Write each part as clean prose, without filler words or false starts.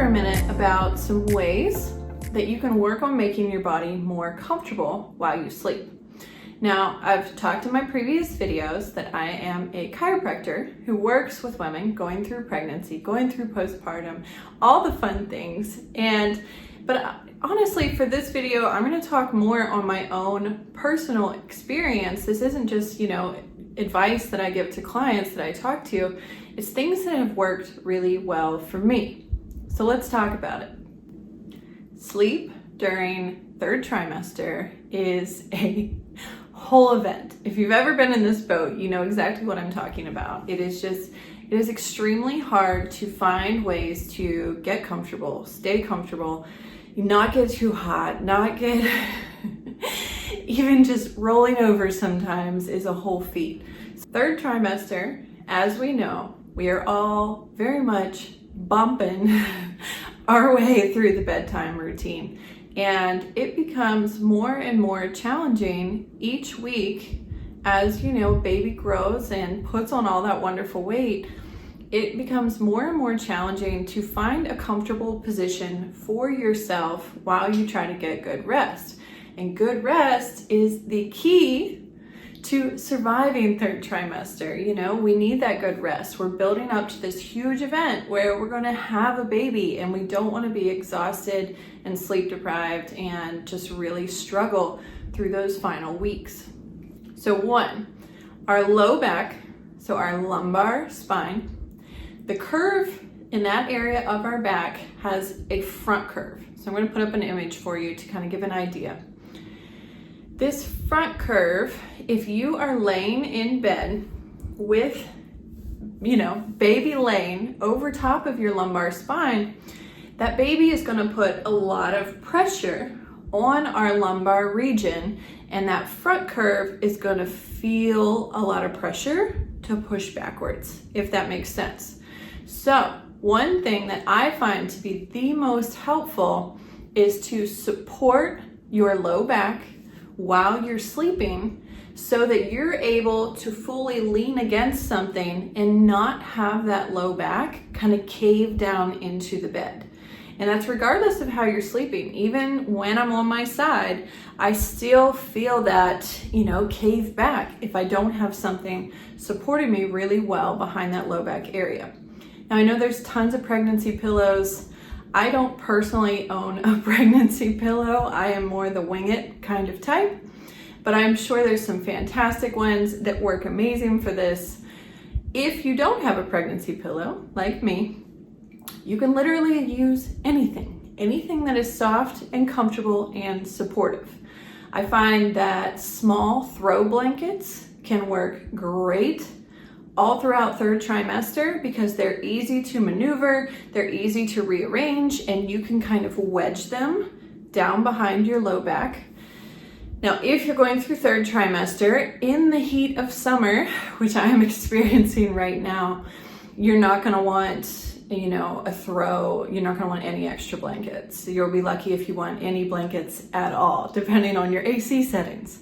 a minute about some ways that you can work on making your body more comfortable while you sleep. Now, I've talked in my previous videos that I am a chiropractor who works with women going through pregnancy, going through postpartum, all the fun things. But honestly, for this video, I'm going to talk more on my own personal experience. This isn't just, advice that I give to clients that I talk to. It's things that have worked really well for me. So let's talk about it. Sleep during third trimester is a whole event. If you've ever been in this boat, you know exactly what I'm talking about. It is extremely hard to find ways to get comfortable, stay comfortable, not get too hot, not get even just rolling over sometimes is a whole feat. Third trimester, as we know, we are all very much bumping our way through the bedtime routine. And it becomes more and more challenging each week as, baby grows and puts on all that wonderful weight. It becomes more and more challenging to find a comfortable position for yourself while you try to get good rest. And good rest is the key to surviving third trimester. We need that good rest. We're building up to this huge event where we're going to have a baby, and we don't want to be exhausted and sleep deprived and just really struggle through those final weeks. So one, our low back, so our lumbar spine, the curve in that area of our back has a front curve. So I'm going to put up an image for you to kind of give an idea. This front curve, if you are laying in bed with, baby laying over top of your lumbar spine, that baby is going to put a lot of pressure on our lumbar region, and that front curve is going to feel a lot of pressure to push backwards, if that makes sense. So one thing that I find to be the most helpful is to support your low back while you're sleeping so that you're able to fully lean against something and not have that low back kind of cave down into the bed. And that's regardless of how you're sleeping. Even when I'm on my side, I still feel that, cave back if I don't have something supporting me really well behind that low back area. Now, I know there's tons of pregnancy pillows. I don't personally own a pregnancy pillow. I am more the wing it kind of type, but I'm sure there's some fantastic ones that work amazing for this. If you don't have a pregnancy pillow, like me, you can literally use anything that is soft and comfortable and supportive. I find that small throw blankets can work great all throughout third trimester because they're easy to maneuver, they're easy to rearrange, and you can kind of wedge them down behind your low back. Now, if you're going through third trimester in the heat of summer, which I am experiencing right now, you're not gonna want, a throw, you're not gonna want any extra blankets. You'll be lucky if you want any blankets at all, depending on your AC settings.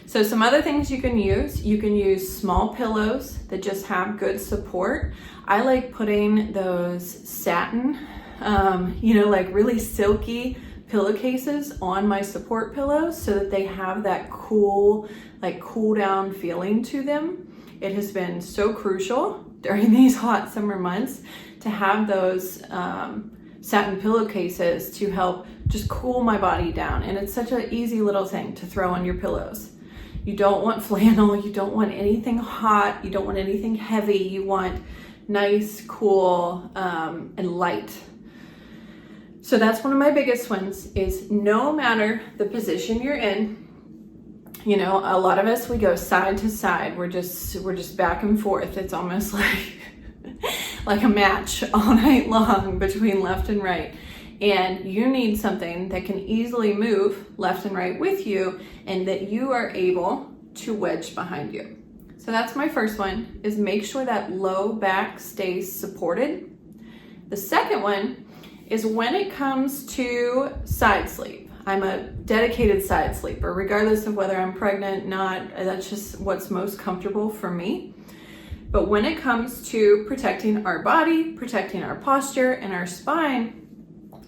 So some other things you can use small pillows that just have good support. I like putting those satin, like really silky pillowcases on my support pillows so that they have that cool down feeling to them. It has been so crucial during these hot summer months to have those satin pillowcases to help just cool my body down. And it's such an easy little thing to throw on your pillows. You don't want flannel, you don't want anything hot, you don't want anything heavy, you want nice, cool, and light. So that's one of my biggest ones is no matter the position you're in, a lot of us, we go side to side, we're just back and forth. It's almost like a match all night long between left and right. And you need something that can easily move left and right with you and that you are able to wedge behind you. So that's my first one, is make sure that low back stays supported. The second one is when it comes to side sleep. I'm a dedicated side sleeper, regardless of whether I'm pregnant, not, that's just what's most comfortable for me. But when it comes to protecting our body, protecting our posture and our spine,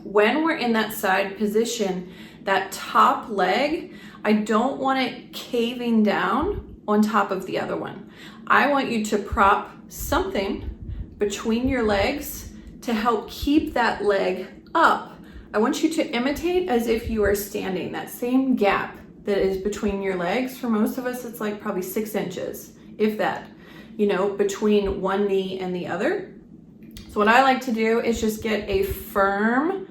When we're in that side position, that top leg, I don't want it caving down on top of the other one. I want you to prop something between your legs to help keep that leg up. I want you to imitate as if you are standing, that same gap that is between your legs. For most of us, it's like probably 6 inches, if that, you know, between one knee and the other. So what I like to do is just get a firm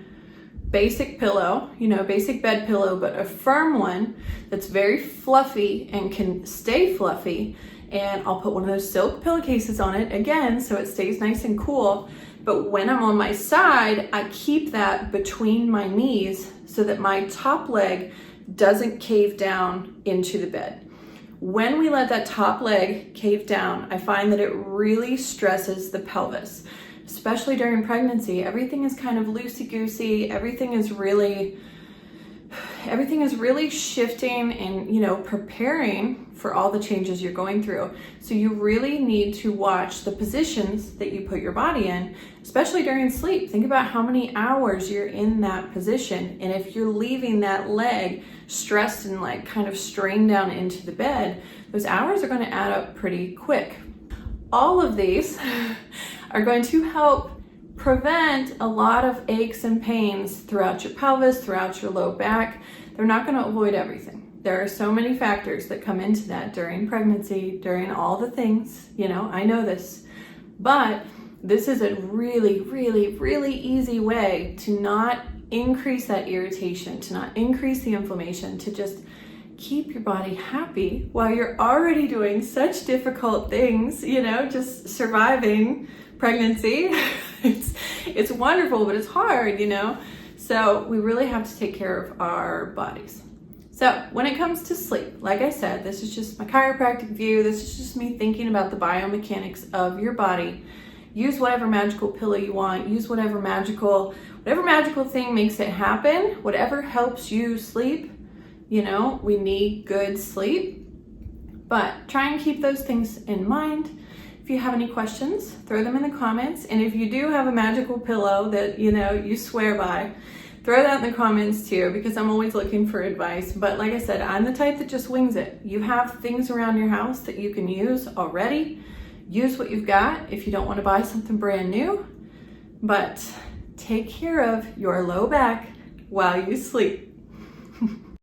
basic pillow, you know, basic bed pillow, but a firm one that's very fluffy and can stay fluffy. And I'll put one of those silk pillowcases on it again, so it stays nice and cool. But when I'm on my side, I keep that between my knees so that my top leg doesn't cave down into the bed. When we let that top leg cave down, I find that it really stresses the pelvis, especially during pregnancy. Everything is kind of loosey-goosey. Everything is really shifting and, you know, preparing for all the changes you're going through. So you really need to watch the positions that you put your body in, especially during sleep. Think about how many hours you're in that position. And if you're leaving that leg stressed and like kind of strained down into the bed, those hours are going to add up pretty quick. All of these are going to help prevent a lot of aches and pains throughout your pelvis, throughout your low back. They're not going to avoid everything. There are so many factors that come into that during pregnancy, during all the things, you know, I know this, but this is a really, really, really easy way to not increase that irritation, to not increase the inflammation, to just keep your body happy while you're already doing such difficult things, you know, just surviving pregnancy. It's wonderful, but it's hard, you know? So we really have to take care of our bodies. So when it comes to sleep, like I said, this is just my chiropractic view. This is just me thinking about the biomechanics of your body. Use whatever magical pillow you want. Use whatever magical thing makes it happen. Whatever helps you sleep. You know, we need good sleep. But try and keep those things in mind. If you have any questions, throw them in the comments. And if you do have a magical pillow that, you know, you swear by, throw that in the comments too, because I'm always looking for advice. But like I said, I'm the type that just wings it. You have things around your house that you can use already. Use what you've got if you don't want to buy something brand new. But take care of your low back while you sleep.